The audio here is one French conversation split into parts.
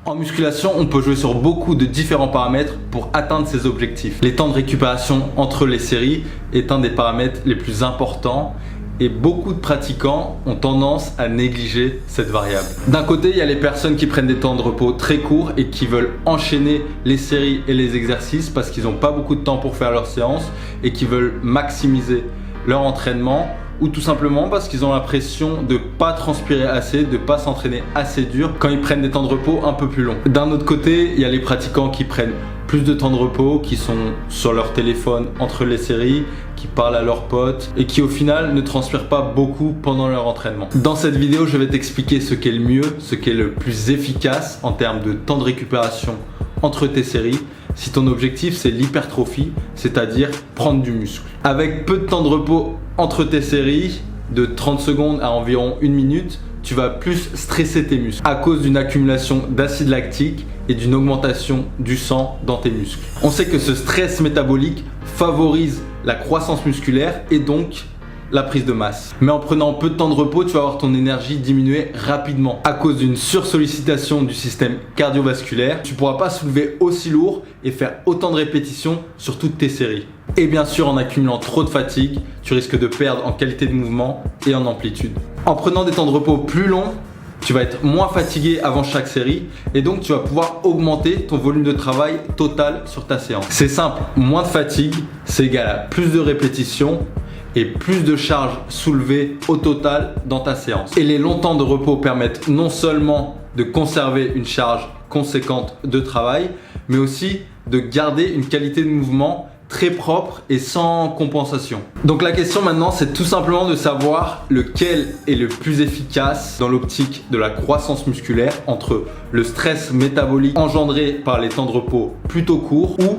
En musculation, on peut jouer sur beaucoup de différents paramètres pour atteindre ses objectifs. Les temps de récupération entre les séries est un des paramètres les plus importants et beaucoup de pratiquants ont tendance à négliger cette variable. D'un côté, il y a les personnes qui prennent des temps de repos très courts et qui veulent enchaîner les séries et les exercices parce qu'ils n'ont pas beaucoup de temps pour faire leur séance et qui veulent maximiser leur entraînement, ou tout simplement parce qu'ils ont l'impression de ne pas transpirer assez, de ne pas s'entraîner assez dur quand ils prennent des temps de repos un peu plus longs. D'un autre côté, il y a les pratiquants qui prennent plus de temps de repos, qui sont sur leur téléphone entre les séries, qui parlent à leurs potes et qui au final ne transpirent pas beaucoup pendant leur entraînement. Dans cette vidéo, je vais t'expliquer ce qu'est le mieux, ce qu'est le plus efficace en termes de temps de récupération entre tes séries, si ton objectif c'est l'hypertrophie, c'est-à-dire prendre du muscle. Avec peu de temps de repos entre tes séries, de 30 secondes à environ 1 minute, tu vas plus stresser tes muscles à cause d'une accumulation d'acide lactique et d'une augmentation du sang dans tes muscles. On sait que ce stress métabolique favorise la croissance musculaire et donc la prise de masse. Mais en prenant peu de temps de repos, tu vas voir ton énergie diminuer rapidement à cause d'une sursollicitation du système cardiovasculaire. Tu ne pourras pas soulever aussi lourd et faire autant de répétitions sur toutes tes séries. Et bien sûr, en accumulant trop de fatigue, tu risques de perdre en qualité de mouvement et en amplitude. En prenant des temps de repos plus longs, tu vas être moins fatigué avant chaque série et donc tu vas pouvoir augmenter ton volume de travail total sur ta séance. C'est simple, moins de fatigue, c'est égal à plus de répétitions et plus de charges soulevées au total dans ta séance. Et les longs temps de repos permettent non seulement de conserver une charge conséquente de travail, mais aussi de garder une qualité de mouvement très propre et sans compensation. Donc la question maintenant, c'est tout simplement de savoir lequel est le plus efficace dans l'optique de la croissance musculaire entre le stress métabolique engendré par les temps de repos plutôt courts ou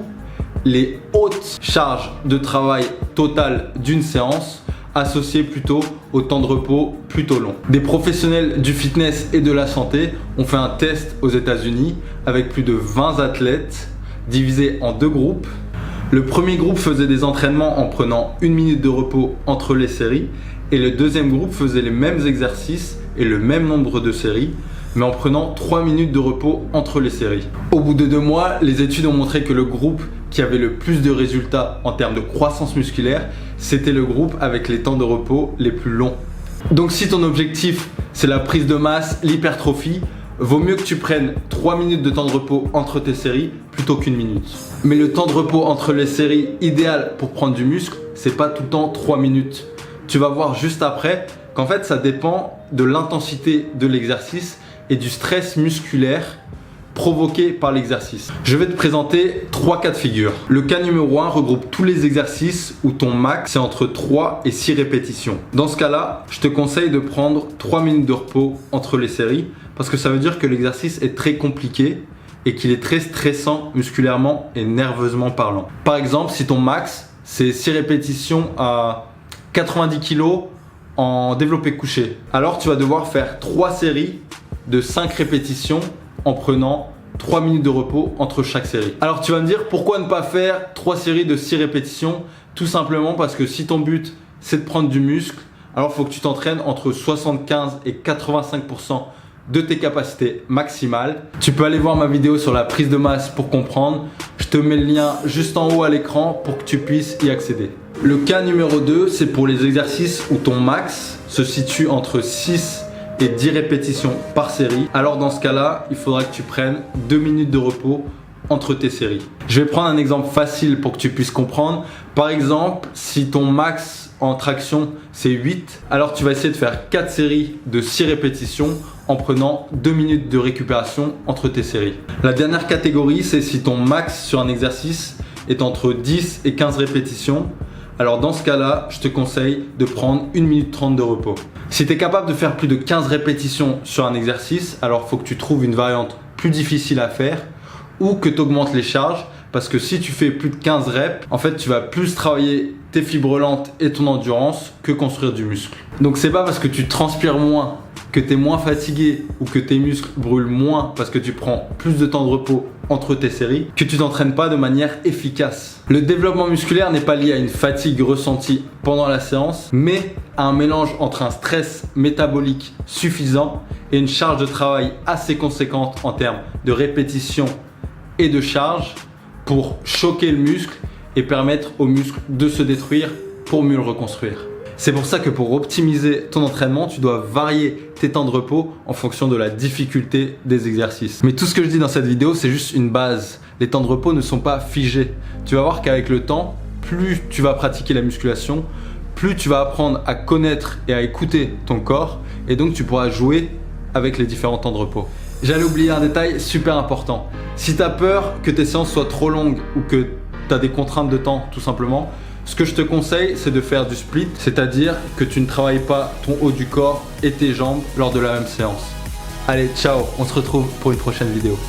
les hautes charges de travail totales d'une séance associées plutôt au temps de repos plutôt long. Des professionnels du fitness et de la santé ont fait un test aux États-Unis avec plus de 20 athlètes divisés en 2 groupes. Le premier groupe faisait des entraînements en prenant 1 minute de repos entre les séries et le deuxième groupe faisait les mêmes exercices et le même nombre de séries mais en prenant 3 minutes de repos entre les séries. Au bout de 2 mois, les études ont montré que le groupe qui avait le plus de résultats en termes de croissance musculaire, c'était le groupe avec les temps de repos les plus longs. Donc si ton objectif c'est la prise de masse, l'hypertrophie, vaut mieux que tu prennes 3 minutes de temps de repos entre tes séries plutôt qu'1 minute. Mais le temps de repos entre les séries idéal pour prendre du muscle, c'est pas tout le temps 3 minutes. Tu vas voir juste après qu'en fait ça dépend de l'intensité de l'exercice et du stress musculaire provoqué par l'exercice. Je vais te présenter 3 cas de figure. Le cas numéro 1 regroupe tous les exercices où ton max c'est entre 3 et 6 répétitions. Dans ce cas-là, je te conseille de prendre 3 minutes de repos entre les séries parce que ça veut dire que l'exercice est très compliqué et qu'il est très stressant musculairement et nerveusement parlant. Par exemple, si ton max c'est 6 répétitions à 90 kg en développé couché, alors tu vas devoir faire 3 séries de 5 répétitions en prenant 3 minutes de repos entre chaque série. Alors tu vas me dire pourquoi ne pas faire 3 séries de 6 répétitions? Tout simplement parce que si ton but c'est de prendre du muscle, alors il faut que tu t'entraînes entre 75 et 85% de tes capacités maximales. Tu peux aller voir ma vidéo sur la prise de masse pour comprendre. Je te mets le lien juste en haut à l'écran pour que tu puisses y accéder. Le cas numéro 2, c'est pour les exercices où ton max se situe entre 6 et 10 répétitions par série. Alors dans ce cas-là, il faudra que tu prennes 2 minutes de repos entre tes séries. Je vais prendre un exemple facile pour que tu puisses comprendre. Par exemple, si ton max en traction c'est 8, alors tu vas essayer de faire 4 séries de 6 répétitions en prenant 2 minutes de récupération entre tes séries. La dernière catégorie, c'est si ton max sur un exercice est entre 10 et 15 répétitions. Alors dans ce cas-là, je te conseille de prendre 1 minute 30 de repos. Si tu es capable de faire plus de 15 répétitions sur un exercice, alors il faut que tu trouves une variante plus difficile à faire ou que tu augmentes les charges parce que si tu fais plus de 15 reps, en fait tu vas plus travailler tes fibres lentes et ton endurance que construire du muscle. Donc c'est pas parce que tu transpires moins que tu es moins fatigué ou que tes muscles brûlent moins parce que tu prends plus de temps de repos entre tes séries, que tu t'entraînes pas de manière efficace. Le développement musculaire n'est pas lié à une fatigue ressentie pendant la séance, mais à un mélange entre un stress métabolique suffisant et une charge de travail assez conséquente en termes de répétition et de charge pour choquer le muscle et permettre au muscle de se détruire pour mieux le reconstruire. C'est pour ça que pour optimiser ton entraînement, tu dois varier tes temps de repos en fonction de la difficulté des exercices. Mais tout ce que je dis dans cette vidéo, c'est juste une base. Les temps de repos ne sont pas figés. Tu vas voir qu'avec le temps, plus tu vas pratiquer la musculation, plus tu vas apprendre à connaître et à écouter ton corps, et donc tu pourras jouer avec les différents temps de repos. J'allais oublier un détail super important. Si tu as peur que tes séances soient trop longues ou que tu as des contraintes de temps tout simplement, ce que je te conseille, c'est de faire du split, c'est-à-dire que tu ne travailles pas ton haut du corps et tes jambes lors de la même séance. Allez, ciao, on se retrouve pour une prochaine vidéo.